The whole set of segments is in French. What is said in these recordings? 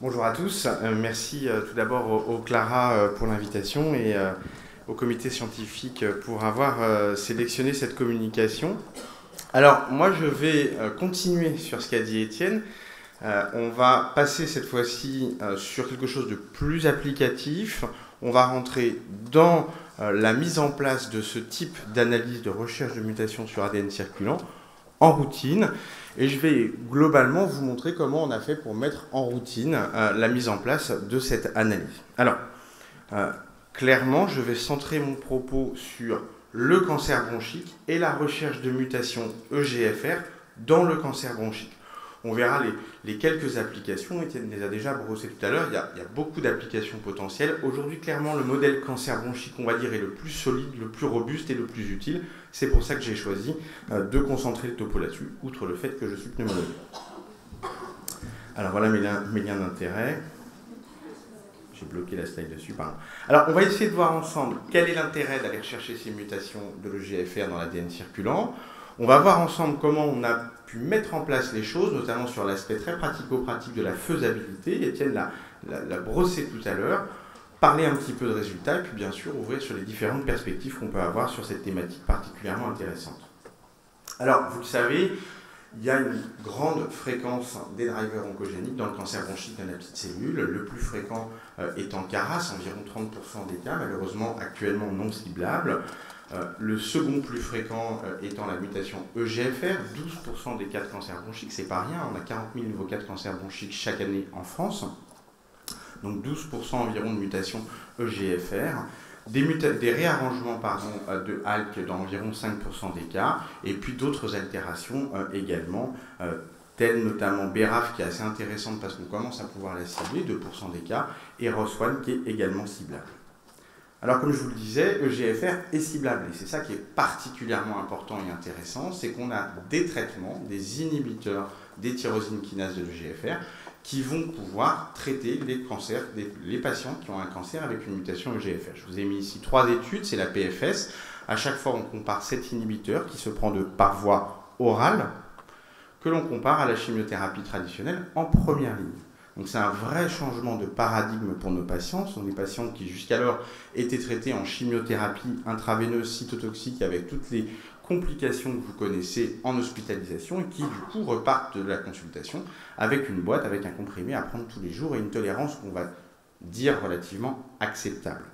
Bonjour à tous. Merci tout d'abord au Clara pour l'invitation et au comité scientifique pour avoir sélectionné cette communication. Alors, moi, je vais continuer sur ce qu'a dit Étienne. On va passer cette fois-ci sur quelque chose de plus applicatif. On va rentrer dans la mise en place de ce type d'analyse de recherche de mutations sur ADN circulant en routine. Et je vais globalement vous montrer comment on a fait pour mettre en routine la mise en place de cette analyse. Alors, clairement, je vais centrer mon propos sur le cancer bronchique et la recherche de mutations EGFR dans le cancer bronchique. On verra les quelques applications, Étienne les a déjà brossées tout à l'heure, il y a beaucoup d'applications potentielles. Aujourd'hui, clairement, le modèle cancer bronchique, on va dire, est le plus solide, le plus robuste et le plus utile. C'est pour ça que j'ai choisi de concentrer le topo là-dessus, outre le fait que je suis pneumologue. Alors voilà mes liens d'intérêt. J'ai bloqué la slide dessus, pardon. Alors, on va essayer de voir ensemble quel est l'intérêt d'aller rechercher ces mutations de l'EGFR dans l'ADN circulant. On va voir ensemble comment on a pu mettre en place les choses, notamment sur l'aspect très pratico-pratique de la faisabilité. Étienne l'a brossé tout à l'heure. Parler un petit peu de résultats, et puis bien sûr ouvrir sur les différentes perspectives qu'on peut avoir sur cette thématique particulièrement intéressante. Alors, vous le savez, il y a une grande fréquence des drivers oncogéniques dans le cancer bronchique de la petite cellule, le plus fréquent étant CARAS, environ 30% des cas, malheureusement actuellement non ciblables. Le second plus fréquent étant la mutation EGFR, 12% des cas de cancer bronchique, c'est pas rien, on a 40 000 nouveaux cas de cancer bronchique chaque année en France, donc 12% environ de mutations EGFR. Des réarrangements de ALK dans environ 5% des cas, et puis d'autres altérations également, telles notamment BRAF qui est assez intéressante parce qu'on commence à pouvoir la cibler, 2% des cas, et ROS1 qui est également ciblable. Alors comme je vous le disais, EGFR est ciblable, et c'est ça qui est particulièrement important et intéressant, c'est qu'on a des traitements, des inhibiteurs des tyrosine kinases de l'EGFR, qui vont pouvoir traiter les cancers, les patients qui ont un cancer avec une mutation EGFR. Je vous ai mis ici 3 études, c'est la PFS. À chaque fois, on compare cet inhibiteur qui se prend par voie orale, que l'on compare à la chimiothérapie traditionnelle en première ligne. Donc c'est un vrai changement de paradigme pour nos patients. Ce sont des patients qui jusqu'alors étaient traités en chimiothérapie intraveineuse cytotoxique avec toutes les complications que vous connaissez en hospitalisation et qui du coup repartent de la consultation avec une boîte, avec un comprimé à prendre tous les jours et une tolérance qu'on va dire relativement acceptable.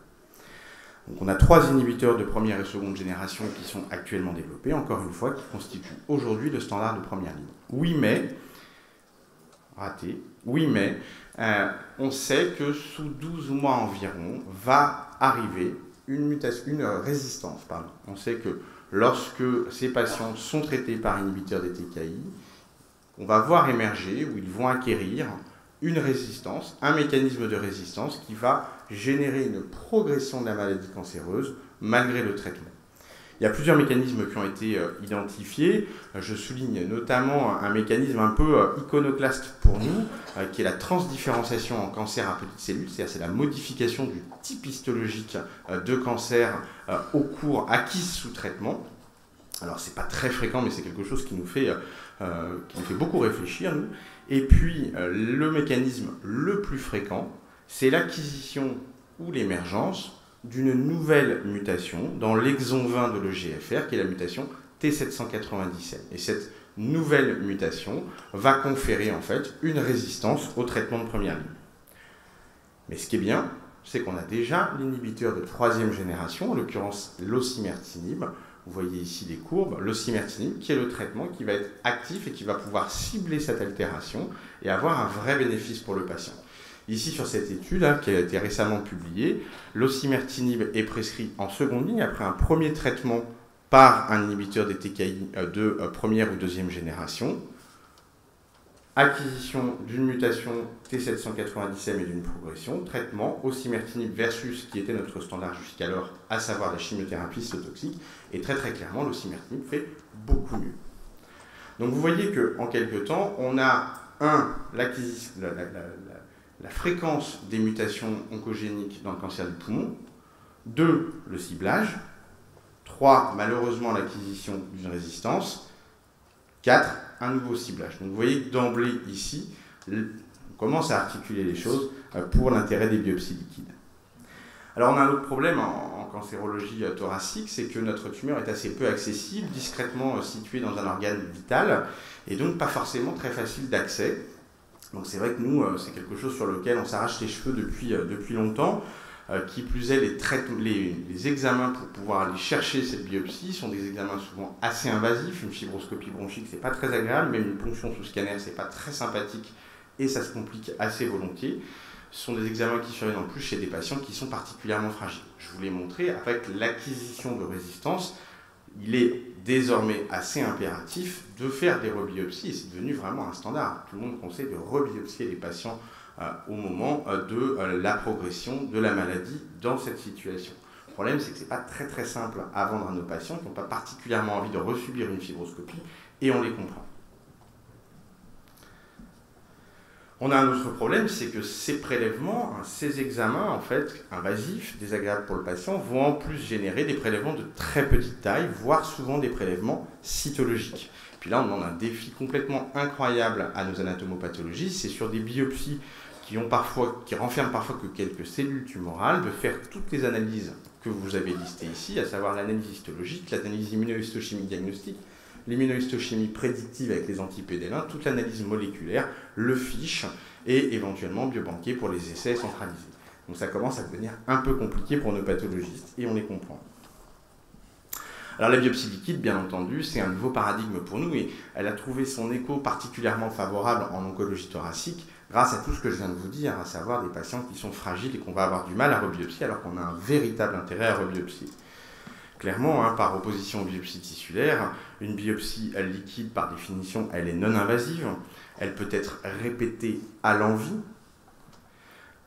Donc on a 3 inhibiteurs de première et seconde génération qui sont actuellement développés, encore une fois, qui constituent aujourd'hui le standard de première ligne. Oui mais, on sait que sous 12 mois environ va arriver une résistance. On sait que lorsque ces patients sont traités par inhibiteurs des TKI, on va voir émerger, ou ils vont acquérir, une résistance, un mécanisme de résistance qui va générer une progression de la maladie cancéreuse malgré le traitement. Il y a plusieurs mécanismes qui ont été identifiés. Je souligne notamment un mécanisme un peu iconoclaste pour nous, qui est la transdifférenciation en cancer à petites cellules, c'est-à-dire c'est la modification du type histologique de cancer au cours acquise sous traitement. Alors c'est pas très fréquent, mais c'est quelque chose qui nous fait beaucoup réfléchir, nous. Et puis le mécanisme le plus fréquent, c'est l'acquisition ou l'émergence d'une nouvelle mutation dans l'exon 20 de l'EGFR, qui est la mutation T797. Et cette nouvelle mutation va conférer en fait une résistance au traitement de première ligne. Mais ce qui est bien, c'est qu'on a déjà l'inhibiteur de 3e génération, en l'occurrence l'osimertinib. Vous voyez ici les courbes, l'osimertinib qui est le traitement qui va être actif et qui va pouvoir cibler cette altération et avoir un vrai bénéfice pour le patient. Ici, sur cette étude qui a été récemment publiée, l'osimertinib est prescrit en seconde ligne après un premier traitement par un inhibiteur des TKI de première ou deuxième génération, acquisition d'une mutation T797 et d'une progression, traitement osimertinib versus qui était notre standard jusqu'alors, à savoir la chimiothérapie cytotoxique, et très très clairement, l'osimertinib fait beaucoup mieux. Donc vous voyez qu'en quelque temps, on a la fréquence des mutations oncogéniques dans le cancer du poumon, 2, le ciblage, 3, malheureusement l'acquisition d'une résistance, 4, un nouveau ciblage. Donc vous voyez que d'emblée ici, commence à articuler les choses pour l'intérêt des biopsies liquides. Alors on a un autre problème en cancérologie thoracique, c'est que notre tumeur est assez peu accessible, discrètement située dans un organe vital, et donc pas forcément très facile d'accès. Donc c'est vrai que nous, c'est quelque chose sur lequel on s'arrache les cheveux depuis longtemps. Qui plus est, les examens pour pouvoir aller chercher cette biopsie sont des examens souvent assez invasifs. Une fibroscopie bronchique, c'est pas très agréable, même une ponction sous scanner, c'est pas très sympathique et ça se complique assez volontiers. Ce sont des examens qui surviennent en plus chez des patients qui sont particulièrement fragiles. Je vous l'ai montré, avec l'acquisition de résistance, il est désormais assez impératif de faire des rebiopsies et c'est devenu vraiment un standard. Tout le monde conseille de rebiopsier les patients au moment de la progression de la maladie dans cette situation. Le problème, c'est que ce n'est pas très très simple à vendre à nos patients qui n'ont pas particulièrement envie de resubir une fibroscopie et on les comprend. On a un autre problème, c'est que ces prélèvements, ces examens en fait invasifs, désagréables pour le patient, vont en plus générer des prélèvements de très petite taille, voire souvent des prélèvements cytologiques. Puis là, on demande un défi complètement incroyable à nos anatomopathologistes, c'est sur des biopsies qui renferment parfois que quelques cellules tumorales, de faire toutes les analyses que vous avez listées ici, à savoir l'analyse histologique, l'analyse immunohistochimique diagnostique, l'immunohistochimie prédictive avec les anti-PD-L1, toute l'analyse moléculaire, le fiche et éventuellement biobanquer pour les essais centralisés. Donc ça commence à devenir un peu compliqué pour nos pathologistes et on les comprend. Alors la biopsie liquide, bien entendu, c'est un nouveau paradigme pour nous et elle a trouvé son écho particulièrement favorable en oncologie thoracique grâce à tout ce que je viens de vous dire, à savoir des patients qui sont fragiles et qu'on va avoir du mal à rebiopsier alors qu'on a un véritable intérêt à rebiopsier. Clairement, par opposition aux biopsies tissulaires, une biopsie liquide, par définition, elle est non invasive, elle peut être répétée à l'envi,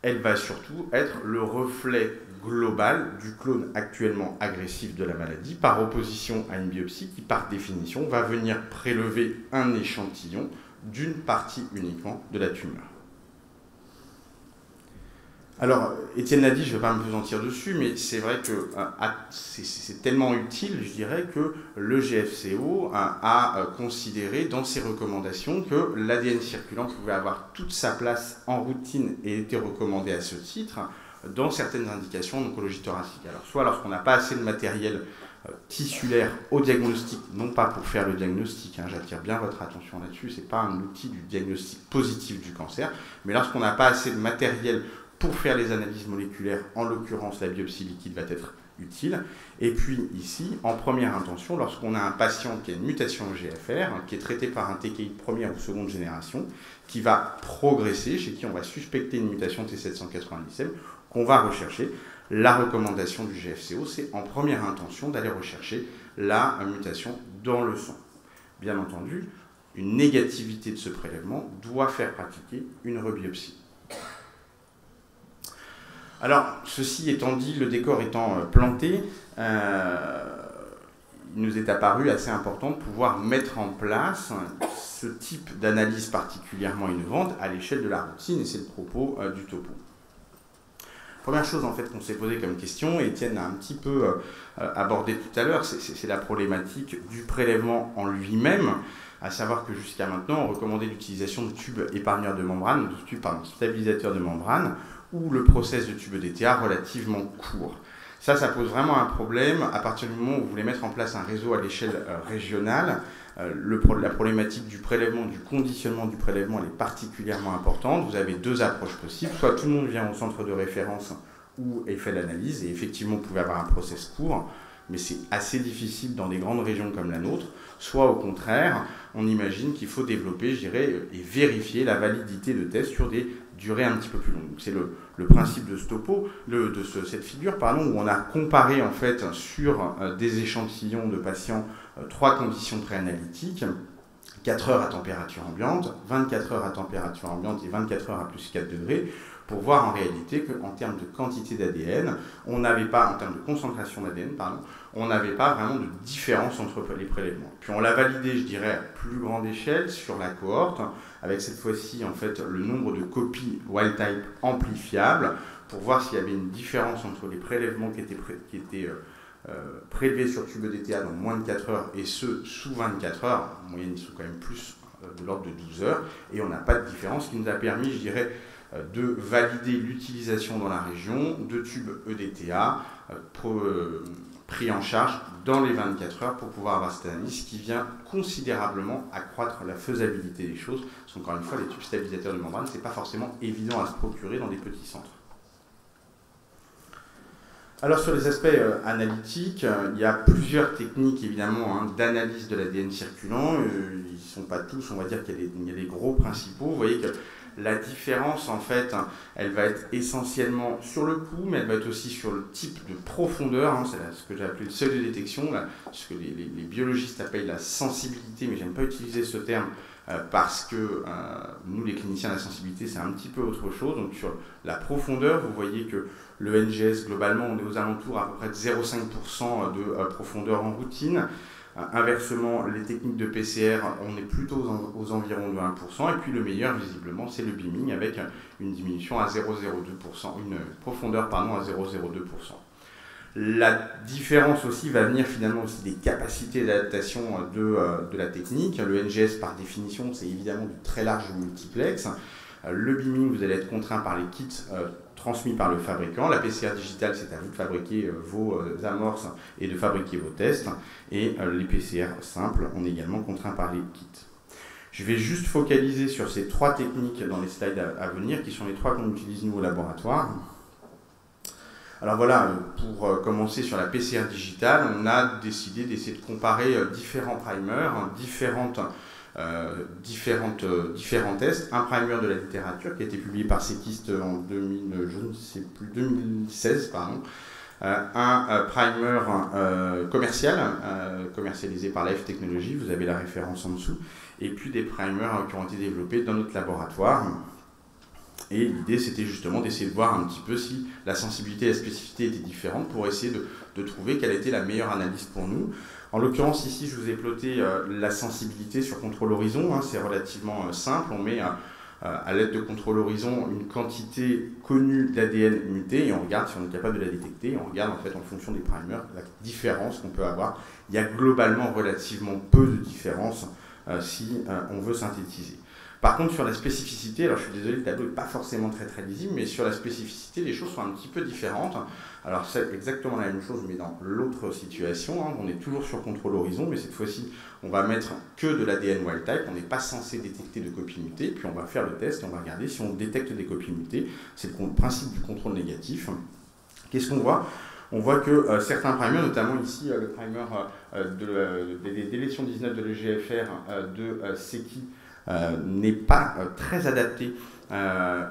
elle va surtout être le reflet global du clone actuellement agressif de la maladie, par opposition à une biopsie qui, par définition, va venir prélever un échantillon d'une partie uniquement de la tumeur. Alors, Étienne l'a dit, je ne vais pas me pesantir dessus, mais c'est vrai que c'est tellement utile, je dirais, que le GFCO a considéré dans ses recommandations que l'ADN circulant pouvait avoir toute sa place en routine et était recommandé à ce titre dans certaines indications en oncologie thoracique. Alors, soit lorsqu'on n'a pas assez de matériel tissulaire au diagnostic, non pas pour faire le diagnostic, j'attire bien votre attention là-dessus, ce n'est pas un outil du diagnostic positif du cancer, mais lorsqu'on n'a pas assez de matériel pour faire les analyses moléculaires, en l'occurrence la biopsie liquide va être utile. Et puis ici, en première intention, lorsqu'on a un patient qui a une mutation GFR, qui est traité par un TKI de première ou seconde génération, qui va progresser, chez qui on va suspecter une mutation T790M, qu'on va rechercher, la recommandation du GFCO, c'est en première intention d'aller rechercher la mutation dans le sang. Bien entendu, une négativité de ce prélèvement doit faire pratiquer une rebiopsie. Alors, ceci étant dit, le décor étant planté, il nous est apparu assez important de pouvoir mettre en place ce type d'analyse particulièrement innovante à l'échelle de la routine, et c'est le propos du topo. Première chose en fait qu'on s'est posé comme question, et Étienne a un petit peu abordé tout à l'heure, c'est la problématique du prélèvement en lui-même, à savoir que jusqu'à maintenant, on recommandait l'utilisation de tubes épargneurs de membrane, de tubes stabilisateurs de membrane, ou le process de tube DTA relativement court. Ça pose vraiment un problème à partir du moment où vous voulez mettre en place un réseau à l'échelle régionale. La problématique du prélèvement, du conditionnement du prélèvement, elle est particulièrement importante. Vous avez deux approches possibles. Soit tout le monde vient au centre de référence où est fait l'analyse, et effectivement, vous pouvez avoir un process court, mais c'est assez difficile dans des grandes régions comme la nôtre. Soit au contraire, on imagine qu'il faut développer, je dirais, et vérifier la validité de tests sur des durée un petit peu plus longue. C'est le principe de ce topo, cette figure, où on a comparé en fait sur des échantillons de patients trois conditions préanalytiques, 4 heures à température ambiante, 24 heures à température ambiante et 24 heures à plus 4 degrés, pour voir en réalité qu'en termes de quantité d'ADN, on n'avait pas, en termes de concentration d'ADN, on n'avait pas vraiment de différence entre les prélèvements. Puis on l'a validé, je dirais, à plus grande échelle sur la cohorte, avec cette fois-ci en fait le nombre de copies wild type amplifiables, pour voir s'il y avait une différence entre les prélèvements qui étaient prélevés sur tube DTA dans moins de 4 heures et ceux sous 24 heures. En moyenne, ils sont quand même plus de l'ordre de 12 heures, et on n'a pas de différence, qui nous a permis, je dirais, de valider l'utilisation dans la région de tubes EDTA pris en charge dans les 24 heures pour pouvoir avoir cette analyse qui vient considérablement accroître la faisabilité des choses. Parce qu'encore une fois, les tubes stabilisateurs de membrane, ce n'est pas forcément évident à se procurer dans des petits centres. Alors sur les aspects analytiques, il y a plusieurs techniques évidemment d'analyse de l'ADN circulant. Ils ne sont pas tous, on va dire qu'il y a des gros principaux. Vous voyez que la différence, en fait, elle va être essentiellement sur le coût, mais elle va être aussi sur le type de profondeur. C'est ce que j'ai appelé le seuil de détection, là, ce que les biologistes appellent la sensibilité, mais j'aime pas utiliser ce terme parce que nous, les cliniciens, la sensibilité, c'est un petit peu autre chose. Donc sur la profondeur, vous voyez que le NGS, globalement, on est aux alentours à peu près de 0,5% de profondeur en routine. Inversement, les techniques de PCR, on est plutôt aux environs de 1%. Et puis le meilleur, visiblement, c'est le beaming avec une diminution à 0,02%, une profondeur à 0,02%. La différence aussi va venir finalement aussi des capacités d'adaptation de la technique. Le NGS, par définition, c'est évidemment du très large multiplex. Le beaming, vous allez être contraint par les kits transmis par le fabricant. La PCR digitale, c'est à vous de fabriquer vos amorces et de fabriquer vos tests. Et les PCR simples, on est également contraint par les kits. Je vais juste focaliser sur ces trois techniques dans les slides à venir, qui sont les trois qu'on utilise nous au laboratoire. Alors voilà, pour commencer sur la PCR digitale, on a décidé d'essayer de comparer différents primers, différents tests. Un primer de la littérature qui a été publié par Sequist en 2016, pardon. Un primer commercial, commercialisé par Life Technology, vous avez la référence en dessous, et puis des primers qui ont été développés dans notre laboratoire. Et l'idée, c'était justement d'essayer de voir un petit peu si la sensibilité et la spécificité étaient différentes pour essayer de trouver quelle était la meilleure analyse pour nous. En l'occurrence, ici, je vous ai ploté la sensibilité sur contrôle horizon. C'est relativement simple. On met à l'aide de contrôle horizon une quantité connue d'ADN muté et on regarde si on est capable de la détecter. Et on regarde en fait en fonction des primers la différence qu'on peut avoir. Il y a globalement relativement peu de différence si on veut synthétiser. Par contre, sur la spécificité, alors je suis désolé, le tableau n'est pas forcément très lisible, mais sur la spécificité, les choses sont un petit peu différentes. Alors c'est exactement la même chose, mais dans l'autre situation, on est toujours sur contrôle horizon, mais cette fois-ci, on va mettre que de l'ADN wild type, on n'est pas censé détecter de copies mutées, puis on va faire le test et on va regarder si on détecte des copies mutées. C'est le principe du contrôle négatif. Qu'est-ce qu'on voit ? On voit que certains primers, notamment ici le primer des délétions 19 de l'EGFR de Seki, n'est pas très adapté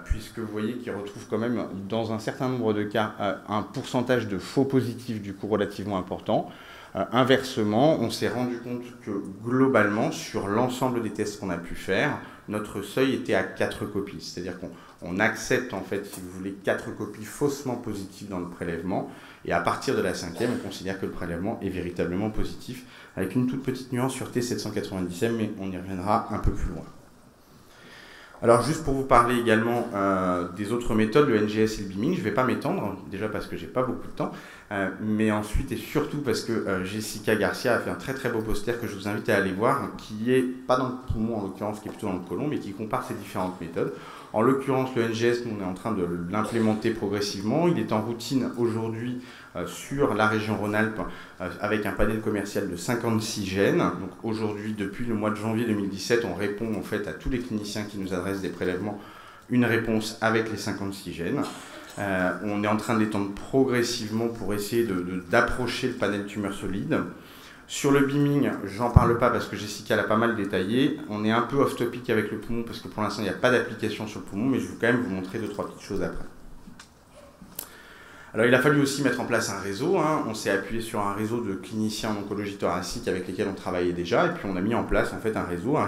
puisque vous voyez qu'il retrouve quand même dans un certain nombre de cas un pourcentage de faux positifs du coup relativement important. Inversement, on s'est rendu compte que globalement sur l'ensemble des tests qu'on a pu faire, notre seuil était à 4 copies, c'est-à-dire qu'on accepte en fait, si vous voulez, 4 copies faussement positives dans le prélèvement et à partir de la 5e, on considère que le prélèvement est véritablement positif avec une toute petite nuance sur T797, mais on y reviendra un peu plus loin. Alors juste pour vous parler également des autres méthodes, le NGS et le beaming, je ne vais pas m'étendre, déjà parce que j'ai pas beaucoup de temps, mais ensuite et surtout parce que Jessica Garcia a fait un très beau poster que je vous invite à aller voir, qui est pas dans le poumon en l'occurrence, qui est plutôt dans le côlon, mais qui compare ces différentes méthodes. En l'occurrence, le NGS, nous on est en train de l'implémenter progressivement. Il est en routine aujourd'hui sur la région Rhône-Alpes avec un panel commercial de 56 gènes. Donc aujourd'hui, depuis le mois de janvier 2017, on répond en fait à tous les cliniciens qui nous adressent des prélèvements une réponse avec les 56 gènes. On est en train de l'étendre progressivement pour essayer d'approcher le panel tumeur solide. Sur le beaming, j'en parle pas parce que Jessica l'a pas mal détaillé. On est un peu off-topic avec le poumon parce que pour l'instant, il n'y a pas d'application sur le poumon, mais je vais quand même vous montrer 2-3 petites choses après. Alors, il a fallu aussi mettre en place un réseau. On s'est appuyé sur un réseau de cliniciens en oncologie thoracique avec lesquels on travaillait déjà. Et puis, on a mis en place en fait un réseau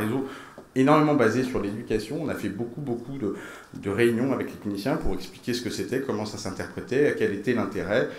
énormément basé sur l'éducation. On a fait beaucoup de réunions avec les cliniciens pour expliquer ce que c'était, comment ça s'interprétait, quel était l'intérêt,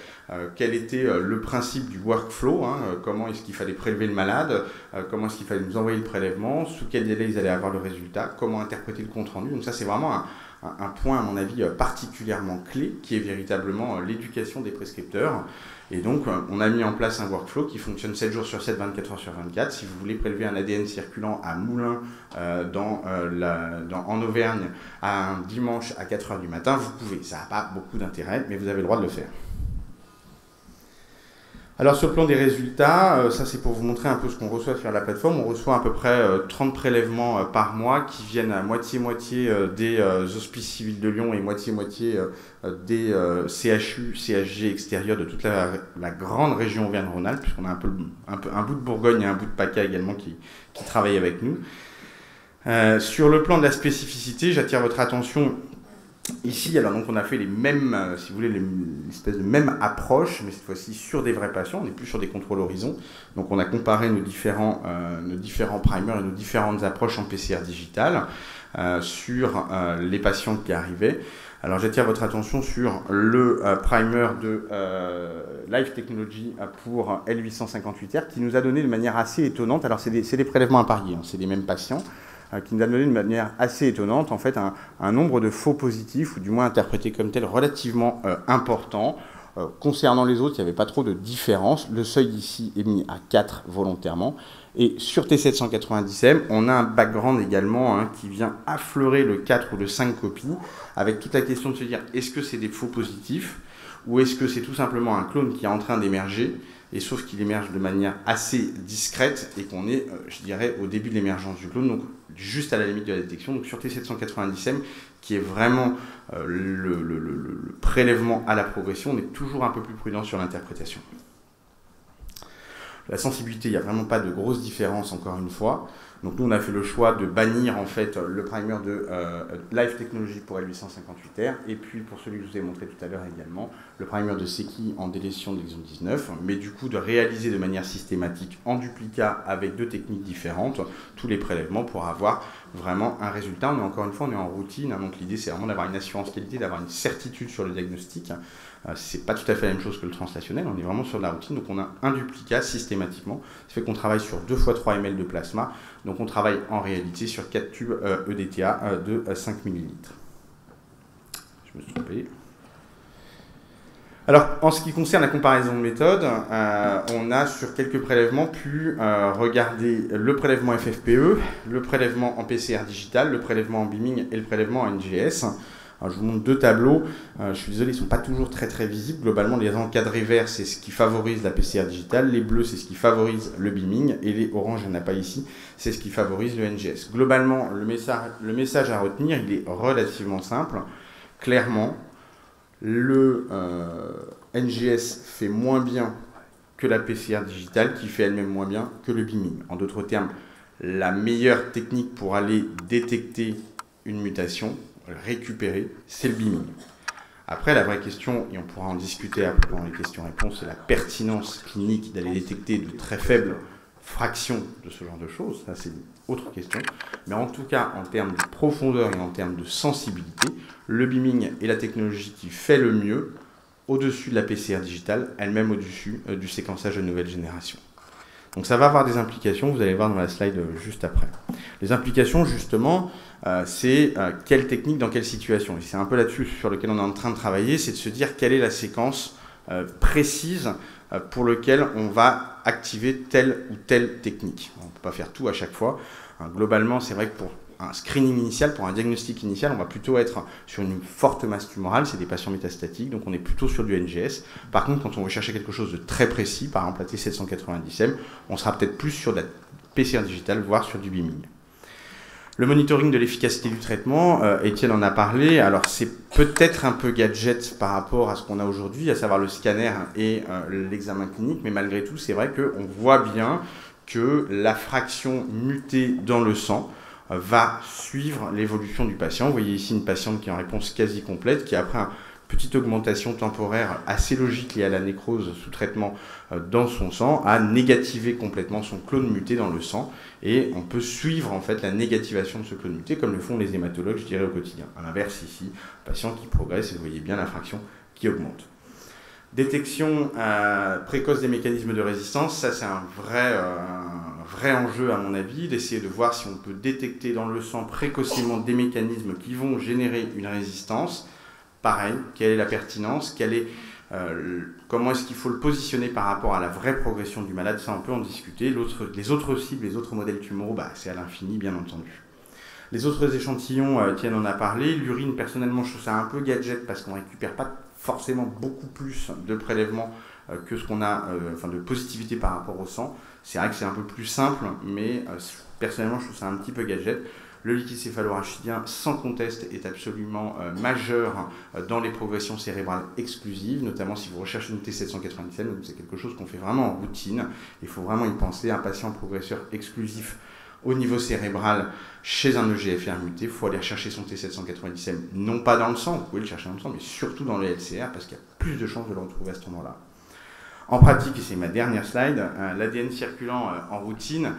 quel était le principe du workflow, comment est-ce qu'il fallait prélever le malade, comment est-ce qu'il fallait nous envoyer le prélèvement, sous quel délai ils allaient avoir le résultat, comment interpréter le compte-rendu. Donc ça, c'est vraiment un point, à mon avis, particulièrement clé, qui est véritablement l'éducation des prescripteurs. Et donc, on a mis en place un workflow qui fonctionne 7 jours sur 7, 24 heures sur 24. Si vous voulez prélever un ADN circulant à Moulins, en Auvergne, un dimanche à 4 heures du matin, vous pouvez. Ça n'a pas beaucoup d'intérêt, mais vous avez le droit de le faire. Alors sur le plan des résultats, ça c'est pour vous montrer un peu ce qu'on reçoit sur la plateforme. On reçoit à peu près 30 prélèvements par mois qui viennent à moitié-moitié des hospices civils de Lyon et moitié-moitié des CHU, CHG extérieurs de toute la grande région Auvergne-Rhône-Alpes, puisqu'on a un bout de Bourgogne et un bout de PACA également qui travaillent avec nous. Sur le plan de la spécificité, j'attire votre attention ici. Alors donc on a fait les mêmes, si vous voulez, l'espèce de même approche, mais cette fois-ci sur des vrais patients, on n'est plus sur des contrôles horizon. Donc on a comparé nos différents primers et nos différentes approches en PCR digital sur les patients qui arrivaient. Alors j'attire votre attention sur le primer de Life Technology pour L858R qui nous a donné de manière assez étonnante. Alors c'est des prélèvements à parier, hein, c'est les mêmes patients, qui nous a donné de manière assez étonnante en fait un nombre de faux positifs, ou du moins interprétés comme tel, relativement important. Concernant les autres, il n'y avait pas trop de différence. Le seuil ici est mis à 4 volontairement. Et sur T790M, on a un background également qui vient affleurer le 4 ou le 5 copies, avec toute la question de se dire, est-ce que c'est des faux positifs, ou est-ce que c'est tout simplement un clone qui est en train d'émerger, et sauf qu'il émerge de manière assez discrète, et qu'on est, je dirais, au début de l'émergence du clone, donc juste à la limite de la détection. Donc sur T790M, qui est vraiment le prélèvement à la progression, on est toujours un peu plus prudent sur l'interprétation. La sensibilité, il n'y a vraiment pas de grosse différence, encore une fois. Donc nous, on a fait le choix de bannir en fait le primer de Life Technology pour L858R, et puis pour celui que je vous ai montré tout à l'heure également, le primer de Seki en délétion de l'exon 19, mais du coup de réaliser de manière systématique en duplicat avec 2 techniques différentes tous les prélèvements pour avoir vraiment un résultat. On est encore une fois, on est en routine, hein, donc l'idée c'est vraiment d'avoir une assurance qualité, d'avoir une certitude sur le diagnostic. C'est pas tout à fait la même chose que le translationnel, on est vraiment sur de la routine, donc on a un duplicat systématiquement, ça fait qu'on travaille sur 2 x 3 ml de plasma, donc on travaille en réalité sur 4 tubes EDTA de 5 ml. Je me suis trompé. Alors, en ce qui concerne la comparaison de méthodes, on a sur quelques prélèvements pu regarder le prélèvement FFPE, le prélèvement en PCR digital, le prélèvement en beaming et le prélèvement en NGS. Alors, je vous montre 2 tableaux, je suis désolé, ils ne sont pas toujours très visibles. Globalement, les encadrés verts, c'est ce qui favorise la PCR digitale, les bleus, c'est ce qui favorise le beaming, et les oranges, il n'y en a pas ici, c'est ce qui favorise le NGS. Globalement, le message à retenir, il est relativement simple. Clairement, le NGS fait moins bien que la PCR digitale, qui fait elle-même moins bien que le beaming. En d'autres termes, la meilleure technique pour aller détecter une mutation, récupérer, c'est le beaming. Après, la vraie question, et on pourra en discuter après pendant les questions-réponses, c'est la pertinence clinique d'aller détecter de très faibles fractions de ce genre de choses. Ça, c'est une autre question. Mais en tout cas, en termes de profondeur et en termes de sensibilité, le beaming est la technologie qui fait le mieux au-dessus de la PCR digitale, elle-même au-dessus du séquençage de nouvelle génération. Donc ça va avoir des implications, vous allez voir dans la slide juste après. Les implications, justement, c'est quelle technique dans quelle situation. Et c'est un peu là-dessus sur lequel on est en train de travailler, c'est de se dire quelle est la séquence précise pour laquelle on va activer telle ou telle technique. On ne peut pas faire tout à chaque fois. Globalement, c'est vrai que pour un screening initial, pour un diagnostic initial, on va plutôt être sur une forte masse tumorale, c'est des patients métastatiques, donc on est plutôt sur du NGS. Par contre, quand on veut chercher quelque chose de très précis, par exemple la T790M, on sera peut-être plus sur de la PCR digitale, voire sur du beaming. Le monitoring de l'efficacité du traitement, Étienne en a parlé, alors c'est peut-être un peu gadget par rapport à ce qu'on a aujourd'hui, à savoir le scanner et l'examen clinique, mais malgré tout, c'est vrai qu'on voit bien que la fraction mutée dans le sang va suivre l'évolution du patient. Vous voyez ici une patiente qui est en réponse quasi complète, qui après une petite augmentation temporaire assez logique liée à la nécrose sous traitement dans son sang, a négativé complètement son clone muté dans le sang, et on peut suivre en fait la négativation de ce clone muté comme le font les hématologues, je dirais, au quotidien. À l'inverse ici, patient qui progresse, et vous voyez bien la fraction qui augmente. Détection précoce des mécanismes de résistance, ça c'est un vrai enjeu à mon avis, d'essayer de voir si on peut détecter dans le sang précocement des mécanismes qui vont générer une résistance. Pareil, quelle est la pertinence, quelle est Comment est-ce qu'il faut le positionner par rapport à la vraie progression du malade, ça on peut en discuter. Les autres cibles, les autres modèles tumoraux, c'est à l'infini bien entendu. Les autres échantillons, Étienne en a parlé. L'urine, personnellement, je trouve ça un peu gadget parce qu'on ne récupère pas forcément beaucoup plus de prélèvements que ce qu'on a, de positivité par rapport au sang. C'est vrai que c'est un peu plus simple, mais personnellement, je trouve ça un petit peu gadget. Le liquide céphalorachidien, sans conteste, est absolument majeur dans les progressions cérébrales exclusives, notamment si vous recherchez une T797, donc c'est quelque chose qu'on fait vraiment en routine. Il faut vraiment y penser. Un patient progresseur exclusif au niveau cérébral chez un EGFR muté, il faut aller chercher son T797, non pas dans le sang, vous pouvez le chercher dans le sang, mais surtout dans le LCR, parce qu'il y a plus de chances de le retrouver à cet endroit-là. En pratique, et c'est ma dernière slide, l'ADN circulant en routine,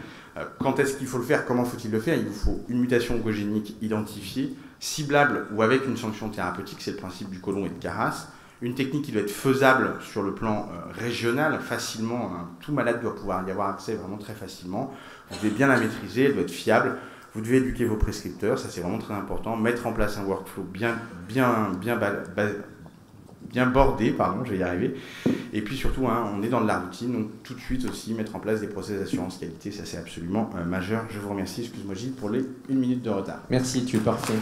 quand est-ce qu'il faut le faire, comment faut-il le faire? Il vous faut une mutation oncogénique identifiée, ciblable ou avec une sanction thérapeutique, c'est le principe du Colomb et de Carras, une technique qui doit être faisable sur le plan régional, facilement, tout malade doit pouvoir y avoir accès vraiment très facilement, vous devez bien la maîtriser, elle doit être fiable, vous devez éduquer vos prescripteurs, ça c'est vraiment très important, mettre en place un workflow bien bordé, je vais y arriver. Et puis surtout, on est dans de la routine, donc tout de suite aussi mettre en place des process d'assurance qualité, ça c'est absolument majeur. Je vous remercie, excuse-moi Gilles, pour les 1 minute de retard. Merci, tu es parfait.